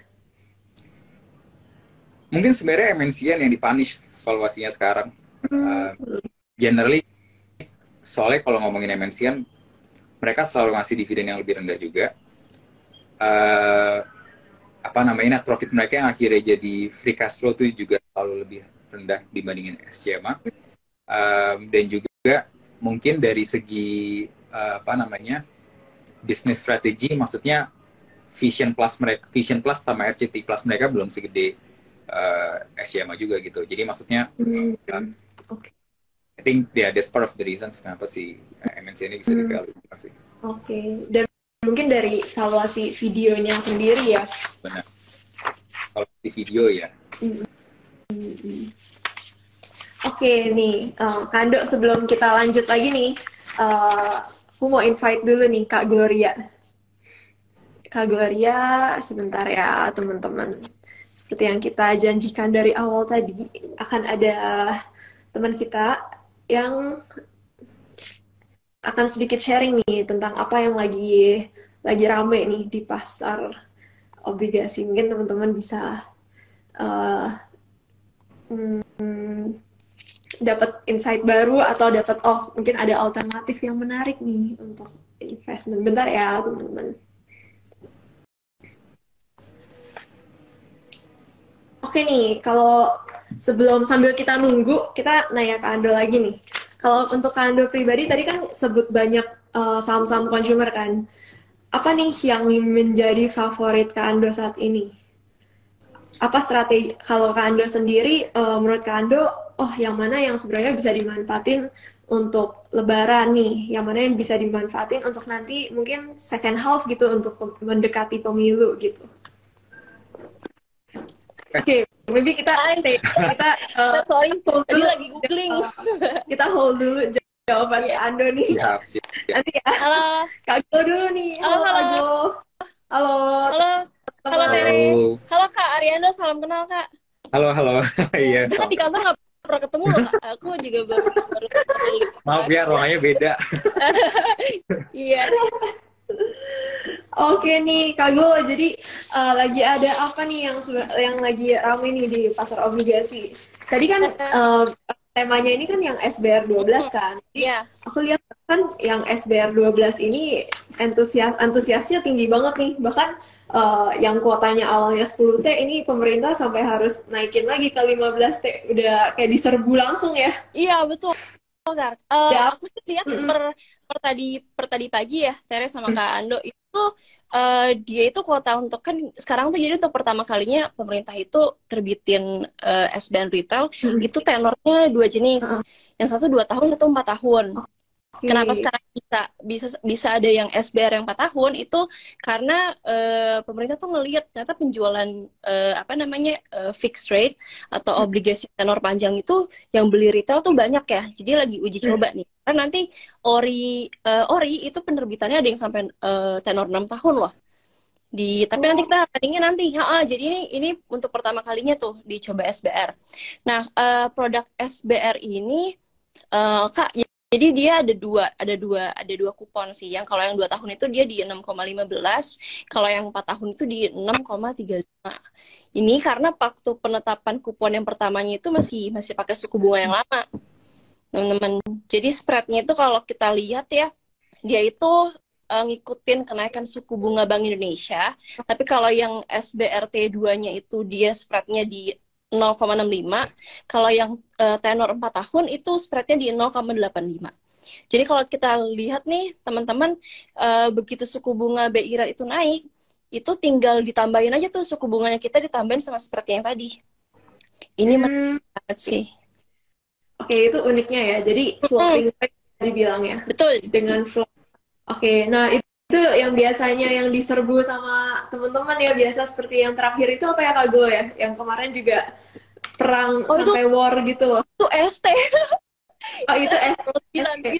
Mungkin sebenarnya MNCN yang dipunish valuasinya sekarang. Generally, soalnya kalau ngomongin MNCN, mereka selalu ngasih dividen yang lebih rendah juga. Apa namanya, net profit mereka yang akhirnya jadi free cash flow itu juga selalu lebih rendah dibandingin SCMA. Dan juga mungkin dari segi apa namanya business strategy, maksudnya Vision Plus sama RCT Plus mereka belum segede SCMA juga gitu. Jadi maksudnya Oke. I think yeah, that's part of the reasons kenapa si MNC ini bisa di-valuasi. Oke. Dan mungkin dari valuasi videonya sendiri ya. Benar. Kalau di video ya. Oke nih, Kando, sebelum kita lanjut lagi nih, aku mau invite dulu nih Kak Gloria. Kak Gloria, sebentar ya teman-teman. Seperti yang kita janjikan dari awal tadi, akan ada teman kita yang akan sedikit sharing nih tentang apa yang lagi rame nih di pasar obligasi. Mungkin teman-teman bisa dapat insight baru atau dapat mungkin ada alternatif yang menarik nih untuk investment. Bentar ya teman-teman. Oke nih, kalau sambil kita nunggu, kita nanya ke Ando lagi nih. Kalau untuk Ando pribadi tadi kan sebut banyak saham-saham consumer kan. Apa nih yang menjadi favorit Kak Ando saat ini? Apa strategi kalau Kak Ando sendiri, menurut Kak Ando, yang mana yang sebenarnya bisa dimanfaatin untuk Lebaran nih, yang mana yang bisa dimanfaatin untuk nanti mungkin second half gitu untuk mendekati pemilu gitu. Oke, maybe kita stay, kita sorry, hold tadi dulu. lagi googling. Kita hold dulu jawaban Ando nih. Siap. Nanti ya. Halo. Kak Go dulu nih. Halo. Kak Go. Halo. Halo Tere. Halo Kak Ariando, salam kenal Kak. Halo. Iya. Kita di kantor nggak pernah ketemu loh Kak. Aku juga baru Maaf ya, ruangannya beda. Iya. Oke nih Kak Go, jadi lagi ada apa nih yang lagi ramai nih di pasar obligasi? Tadi kan temanya ini kan yang SBR 12 kan. Iya. Aku lihat kan yang SBR 12 ini antusiasnya tinggi banget nih. Bahkan yang kuotanya awalnya 10T ini pemerintah sampai harus naikin lagi ke 15T. Udah kayak diserbu langsung ya. Iya, betul. Aku sih lihat per tadi pagi ya, Tere sama Kak Ando itu dia itu kuota untuk kan sekarang tuh jadi untuk pertama kalinya pemerintah itu terbitin SBN retail itu tenornya 2 jenis, yang satu 2 tahun, satu 4 tahun. Kenapa sekarang bisa ada yang SBR yang 4 tahun itu karena pemerintah tuh ngelihat ternyata penjualan fixed rate atau obligasi tenor panjang itu yang beli retail tuh banyak ya. Jadi lagi uji coba nih. Karena nanti ori itu penerbitannya ada yang sampai tenor 6 tahun loh. Tapi nanti kita bandingin nanti. Jadi ini untuk pertama kalinya tuh dicoba SBR. Nah, produk SBR ini Kak, jadi dia ada dua kupon sih. Yang kalau yang 2 tahun itu dia di 6,15, kalau yang 4 tahun itu di 6,35. Ini karena waktu penetapan kupon yang pertamanya itu masih pakai suku bunga yang lama. Teman-teman. Jadi spreadnya itu kalau kita lihat ya, dia itu ngikutin kenaikan suku bunga Bank Indonesia. Tapi kalau yang SBRT 2-nya itu dia spreadnya di 0,65. Kalau yang tenor 4 tahun itu spreadnya di 0,85. Jadi kalau kita lihat nih teman-teman, begitu suku bunga BI rate itu naik, itu tinggal ditambahin aja tuh suku bunganya kita ditambahin sama spread yang tadi. Ini menarik banget sih. Oke, itu uniknya ya. Jadi floating rate dibilang ya. Betul. Dengan float. Oke, nah itu yang biasanya yang diserbu sama teman-teman ya, biasa seperti yang terakhir itu apa ya Kak Go ya? Yang kemarin juga perang sampai war gitu loh. Itu ST. Oh, itu ST.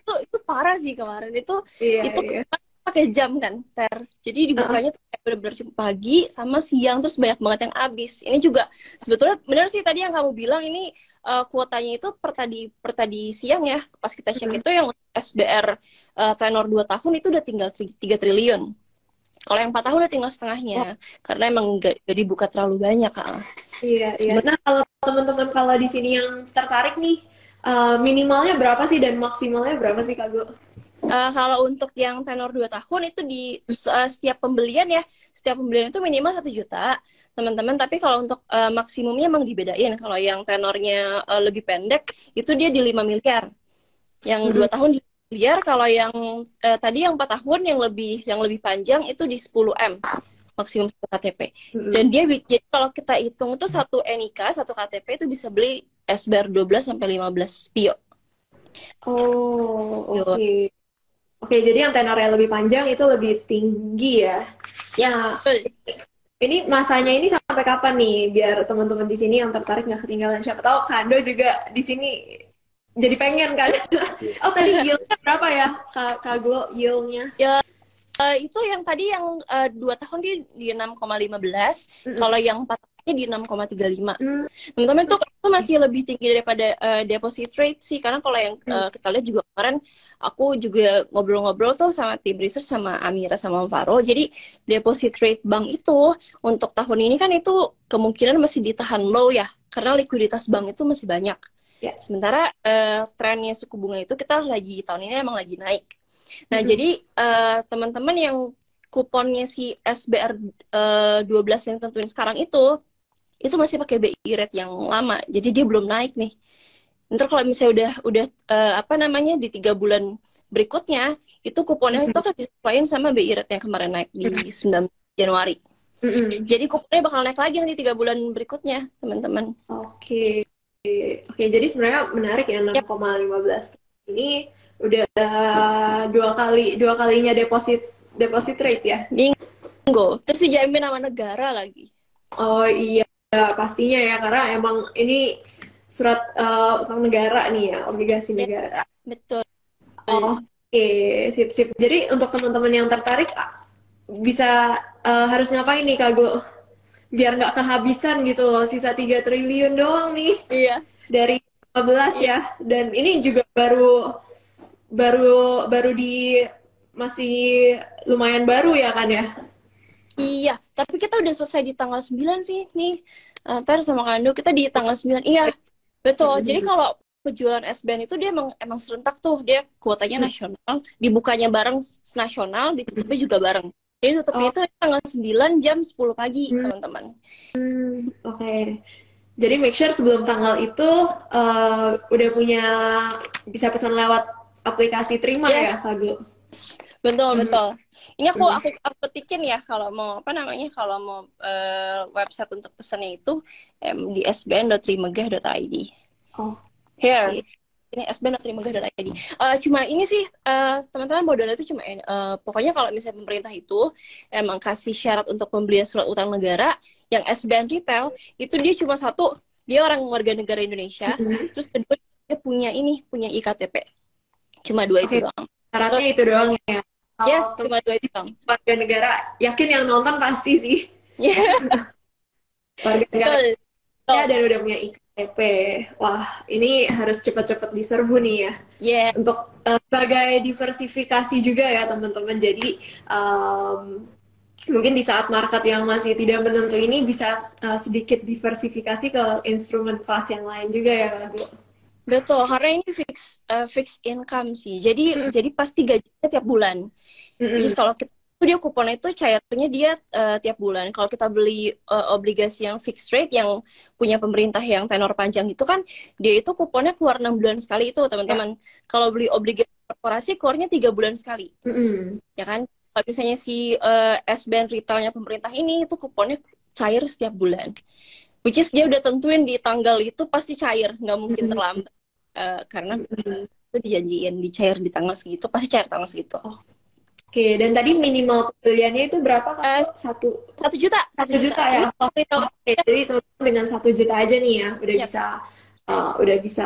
Itu parah sih kemarin. Itu Iya. pakai jam kan, Ter. Jadi dibukanya tuh kayak benar-benar cuma pagi sama siang, terus banyak banget yang habis. Ini juga sebetulnya benar sih tadi yang kamu bilang, ini kuotanya itu per tadi siang ya, pas kita cek itu yang SBR tenor 2 tahun itu udah tinggal 3 triliun. Kalau yang 4 tahun udah tinggal setengahnya, karena emang gak dibuka terlalu banyak, Kak. Iya. Nah, kalau teman-teman kalau di sini yang tertarik nih, minimalnya berapa sih dan maksimalnya berapa sih Kak Go? Kalau untuk yang tenor 2 tahun itu di setiap pembelian itu minimal 1 juta, teman-teman. Tapi kalau untuk maksimumnya emang dibedain. Kalau yang tenornya lebih pendek, itu dia di 5 miliar. Yang 2 tahun di 5 miliar, kalau yang tadi yang 4 tahun yang lebih panjang itu di 10M. Maksimum 1 KTP. Dan jadi kalau kita hitung itu 1 NIK, 1 KTP itu bisa beli SBR 12 sampai 15 PIO. Oh, oke. Oke, jadi yang tenornya lebih panjang itu lebih tinggi ya. Ya, ini masanya ini sampai kapan nih? Biar teman-teman di sini yang tertarik nggak ketinggalan. Siapa tahu Kando juga di sini jadi pengen kan? Oh, tadi yield-nya berapa ya, Kak Go, yield-nya? Ya, itu yang tadi yang 2 tahun di 6,15, kalau yang 4 tahunnya di 6,35. Teman-teman itu masih lebih tinggi daripada deposit rate sih, karena kalau yang kita lihat juga kemarin aku juga ngobrol-ngobrol tuh sama tim research sama Amira sama Faro. Jadi deposit rate bank itu untuk tahun ini kan itu kemungkinan masih ditahan low ya, karena likuiditas bank itu masih banyak. Sementara trennya suku bunga itu kita lagi tahun ini emang lagi naik. Nah, jadi teman-teman yang kuponnya si SBR 12 yang tentuin sekarang itu masih pakai BI rate yang lama. Jadi dia belum naik nih. Ntar kalau misalnya udah di 3 bulan berikutnya, itu kuponnya itu akan disesuaikan sama BI rate yang kemarin naik di 9 Januari. Jadi kuponnya bakal naik lagi nanti 3 bulan berikutnya, teman-teman. Oke, jadi sebenarnya menarik ya 6,15 ini udah dua kalinya deposit rate ya. Bingo. Terus dijamin sama negara lagi. Oh iya pastinya ya, karena emang ini surat utang negara nih ya, obligasi Ya, negara. betul. Oke, sip-sip. Jadi untuk teman-teman yang tertarik bisa harus ngapain nih Kak Go? Biar nggak kehabisan gitu loh, sisa 3 triliun doang nih Iya, dari 15 iya, ya. Dan ini juga baru baru baru di masih lumayan baru ya kan ya? iya. Tapi kita udah selesai di tanggal 9 sih nih. Ntar sama Kando kita di tanggal 9. Iya, betul. Jadi kalau penjualan S-Band itu dia emang serentak tuh. Dia kuotanya nasional, dibukanya bareng nasional, ditutupnya juga bareng. Jadi tutupnya Oh, itu tanggal 9 jam 10 pagi, teman-teman. oke. Jadi make sure sebelum tanggal itu udah punya bisa pesan lewat aplikasi Terima Yes, ya, Kak Go? betul, betul. Ini aku ketikin ya kalau mau apa namanya kalau mau website untuk pesannya itu di sbn.trimegah.id. Oh, Here. Ini sbn.trimegah.id. Cuma ini sih teman-teman modalnya itu cuma pokoknya kalau misalnya pemerintah itu emang kasih syarat untuk pembelian surat utang negara yang SBN retail itu dia cuma satu, dia orang warga negara Indonesia, terus kedua dia punya IKTP. Cuma dua itu oke. doang. Syaratnya itu doang ya. Yes, Kalau cuma dua itu doang. warga negara, yakin yang nonton pasti sih warga negara Betul. ya dan udah punya IKTP. Wah, ini harus cepat-cepat diserbu nih ya. Yeah. Untuk sebagai diversifikasi juga ya teman-teman. Jadi mungkin di saat market yang masih tidak menentu ini bisa sedikit diversifikasi ke instrumen kelas yang lain juga ya Kak Gu. Betul, karena ini fix income sih. Jadi pasti gajinya tiap bulan. Jadi kalau kita dia kuponnya itu cairnya dia tiap bulan. Kalau kita beli obligasi yang fixed rate yang punya pemerintah yang tenor panjang itu kan dia itu kuponnya keluar 6 bulan sekali itu teman-teman. Kalau beli obligasi korporasi keluarnya 3 bulan sekali. Ya kan? Kalau misalnya si S-Band retailnya pemerintah ini itu kuponnya cair setiap bulan. Which is dia udah tentuin di tanggal itu pasti cair, nggak mungkin terlambat. Karena itu dijanjiin dicair di tanggal segitu, pasti cair tanggal segitu. Oke, dan tadi minimal pembeliannya itu berapa Kak? 1 juta. 1 juta ya? Oke, jadi teman-teman dengan 1 juta aja nih ya, udah bisa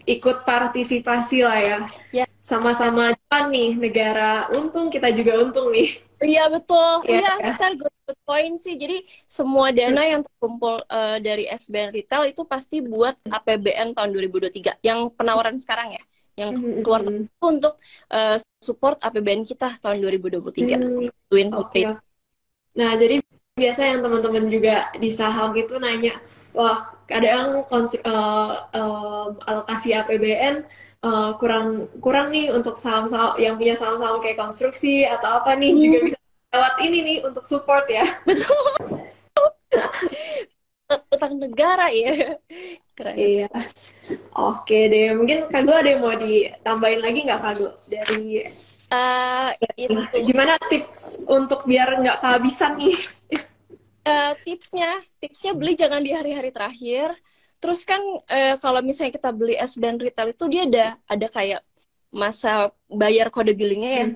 ikut partisipasi lah ya. Sama-sama jalan nih, negara untung, kita juga untung nih. Iya betul, Iya, ntar good point sih. Jadi semua dana yang terkumpul dari SBN Retail itu pasti buat APBN tahun 2023 yang penawaran sekarang ya, yang keluar untuk support APBN kita tahun 2023. Oke. Nah, jadi biasa yang teman-teman juga di saham itu nanya, wah kadang alokasi APBN kurang nih untuk saham-saham yang punya saham-saham kayak konstruksi atau apa nih juga bisa lewat ini nih untuk support ya. Betul. Utang negara ya. Keren. Iya. Oke deh, mungkin Kak Go ada yang mau ditambahin lagi nggak Kak Go dari itu. Gimana tips untuk biar nggak kehabisan nih? Tipsnya beli jangan di hari-hari terakhir. Terus kan kalau misalnya kita beli S-Band retail itu dia ada kayak masa bayar kode billingnya ya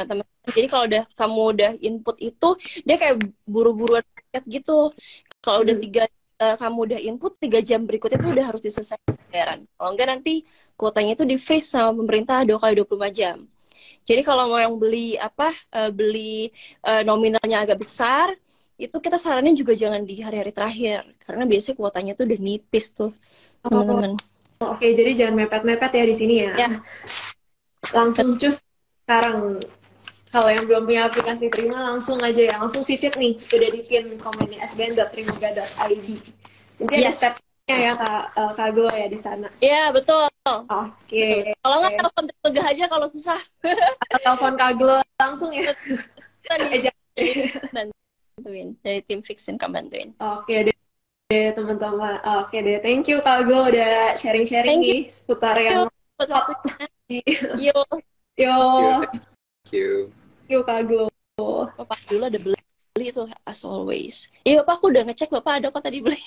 teman-teman. Jadi kalau kamu udah input itu dia kayak buru-buruan gitu. Kalau udah kamu udah input 3 jam berikutnya itu udah harus diselesaikan bayaran. Kalau enggak nanti kuotanya itu di freeze sama pemerintah 2 kali 24 jam. Jadi kalau mau yang beli nominalnya agak besar itu kita saranin juga jangan di hari-hari terakhir karena biasanya kuotanya tuh udah nipis tuh teman-teman. Oke, jadi jangan mepet-mepet ya di sini ya. Langsung cus sekarang. Kalau yang belum punya aplikasi Terima langsung aja ya, langsung visit nih, udah di pin komennya sbn.trimegah.id. Nanti ada stepnya ya Kak Go ya di sana. Iya betul. Oke. Kalau nggak telepon Trimegah aja kalau susah. Atau telepon Kak Go langsung ya. Bantuin dari tim Fix Income bantuin. Oke deh teman-teman. Oke deh, thank you Kak Go udah sharing-sharing nih seputar yang hot. Yo. Thank you. Thank you Kak Go. Bapak dulu ada beli tuh as always. Iya Bapak aku udah ngecek Bapak ada kok tadi beli.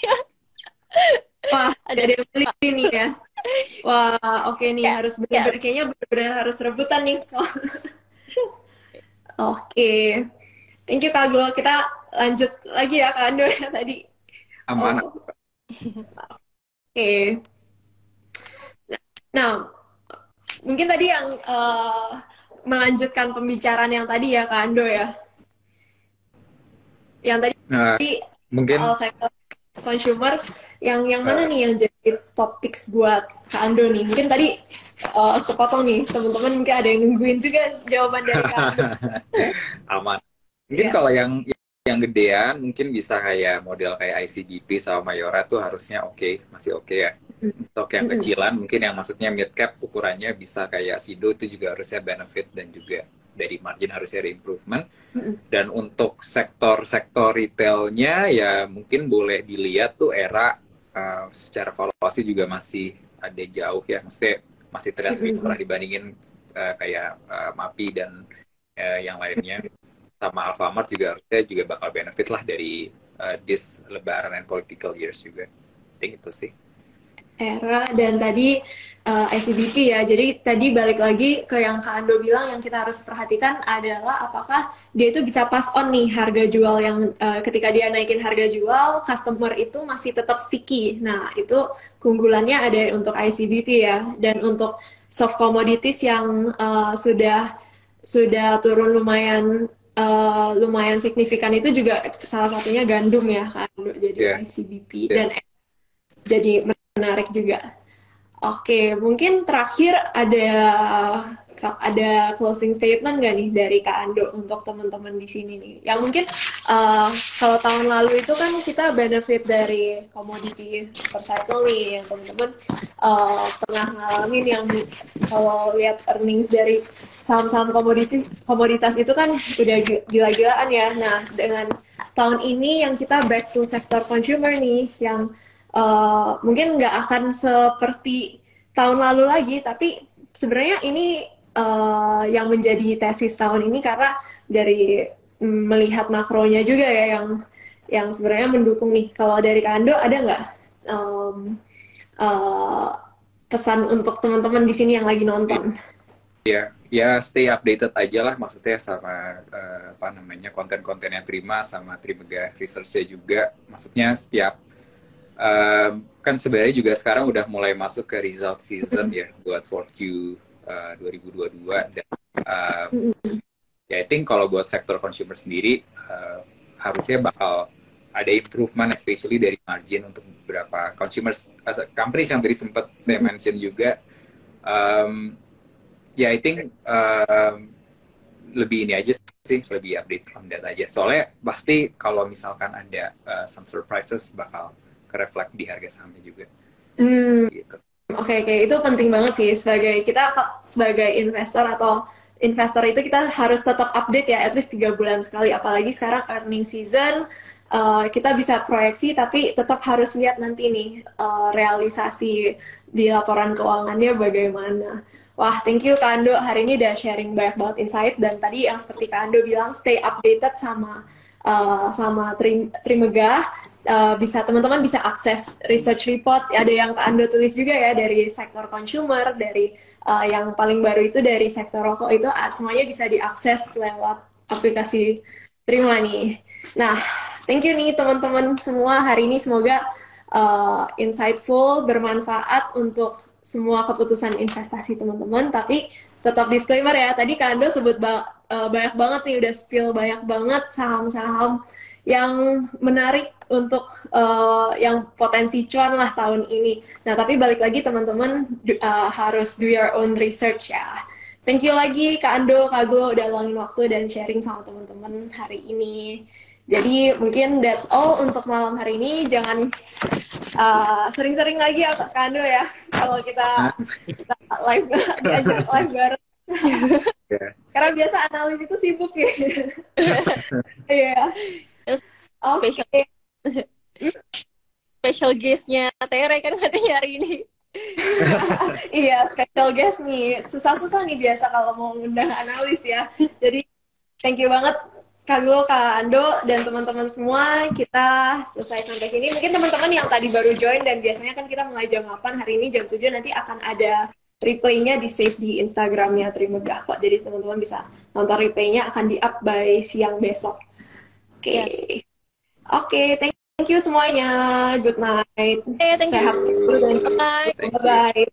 Wah ada yang beli nih ya. Wah oke nih harus benar-benar kayaknya benar-benar harus rebutan nih. Oke. Thank you Kak Go. Kita lanjut lagi ya Kak Ando ya tadi. amanah. Oh, oke. Nah, mungkin tadi yang melanjutkan pembicaraan yang tadi ya, Kak Ando ya. Yang tadi Nah, mungkin soal sektor consumer, yang mana uh, nih yang jadi topik buat Kak Ando nih? Mungkin tadi kepotong nih, teman-teman mungkin ada yang nungguin juga jawaban dari Kak Ando. aman. Mungkin Iya. kalau yang gedean mungkin bisa kayak model kayak ICBP sama Mayora tuh harusnya oke, masih oke ya. Untuk yang Mm-mm. kecilan mungkin yang maksudnya mid cap ukurannya bisa kayak Sido itu juga harusnya benefit dan juga dari margin harusnya ada improvement. Mm-mm. Dan untuk sektor-sektor retailnya ya mungkin boleh dilihat tuh era secara valuasi juga masih ada jauh ya, maksudnya masih terlihat lebih Mm-mm. murah dibandingin kayak MAPI dan yang lainnya. Sama Alfamart juga harusnya juga bakal benefit lah dari this Lebaran and political years juga. I think itu sih. Era dan tadi ICBP ya. Jadi tadi balik lagi ke yang Kak Ando bilang yang kita harus perhatikan adalah apakah dia itu bisa pass on nih harga jual yang ketika dia naikin harga jual, customer itu masih tetap sticky. Nah, itu keunggulannya ada untuk ICBP ya. Dan untuk soft commodities yang sudah turun lumayan lumayan signifikan itu juga salah satunya gandum ya Kak Ando. Jadi Yeah, ICBP dan yes. jadi menarik juga. Oke, mungkin terakhir ada closing statement nggak nih dari Kak Ando untuk teman-teman di sini nih? Yang mungkin uh, kalau tahun lalu itu kan kita benefit dari commodity super cycle nih, yang teman-teman pernah ngalamin yang kalau lihat earnings dari saham-saham komoditas itu kan udah gila-gilaan ya. Nah, dengan tahun ini yang kita back to sektor consumer nih, yang mungkin nggak akan seperti tahun lalu lagi, tapi sebenarnya ini yang menjadi tesis tahun ini karena dari melihat makronya juga ya yang sebenarnya mendukung nih. Kalau dari Kando ada nggak um, uh, pesan untuk teman-teman di sini yang lagi nonton? Ya, ya stay updated aja lah maksudnya sama apa namanya konten-konten yang terima sama Trimegah Research-nya juga. Maksudnya setiap kan sebenarnya juga sekarang udah mulai masuk ke result season ya buat 4Q 2022 dan ya I think kalau buat sektor consumer sendiri harusnya bakal ada improvement especially dari margin untuk beberapa consumers companies yang tadi sempat saya mention juga. Ya, I think lebih ini aja sih, lebih update on that aja. Soalnya pasti kalau misalkan ada some surprises bakal ke-reflect di harga sahamnya juga. Gitu. Oke, itu penting banget sih sebagai kita sebagai investor atau investor itu kita harus tetap update ya, at least 3 bulan sekali. Apalagi sekarang earning season, kita bisa proyeksi tapi tetap harus lihat nanti nih realisasi di laporan keuangannya bagaimana. Wah, thank you Kak Ando. Hari ini udah sharing banyak banget insight dan tadi yang seperti Kak Ando bilang stay updated sama Trimegah. Bisa teman-teman bisa akses research report, ada yang Kak Ando tulis juga ya dari sektor consumer, dari yang paling baru itu dari sektor rokok itu semuanya bisa diakses lewat aplikasi Trima nih. Nah, thank you nih teman-teman semua hari ini, semoga insightful, bermanfaat untuk semua keputusan investasi teman-teman. Tapi tetap disclaimer ya, tadi Kak Ando sebut banyak banget nih, udah spill banyak banget saham-saham yang menarik untuk yang potensi cuan lah tahun ini. Nah, tapi balik lagi teman-teman harus do your own research ya. Thank you lagi Kak Ando, Kak Glo udah luangin waktu dan sharing sama teman-teman hari ini. Jadi mungkin that's all untuk malam hari ini. Jangan sering-sering lagi ya Kak Ando ya, kalau kita live diajak live bareng. Yeah. Karena biasa analis itu sibuk ya. Iya. Oke. Special guest-nya Tere kan katanya hari ini. Iya, special guest nih. Susah-susah nih biasa kalau mau ngundang analis ya. Jadi, thank you banget Kak Glo, Kak Ando, dan teman-teman semua. Kita selesai sampai sini. Mungkin teman-teman yang tadi baru join, dan biasanya kan kita mulai jam 8, hari ini jam 7, nanti akan ada replaynya di save di Instagramnya Trimegah kok. Jadi teman-teman bisa nonton replaynya, akan di-up by siang besok. Oke. Yes. Oke, thank you semuanya. Good night. Thank you. Sehat selalu dan Bye. Thank you. bye-bye.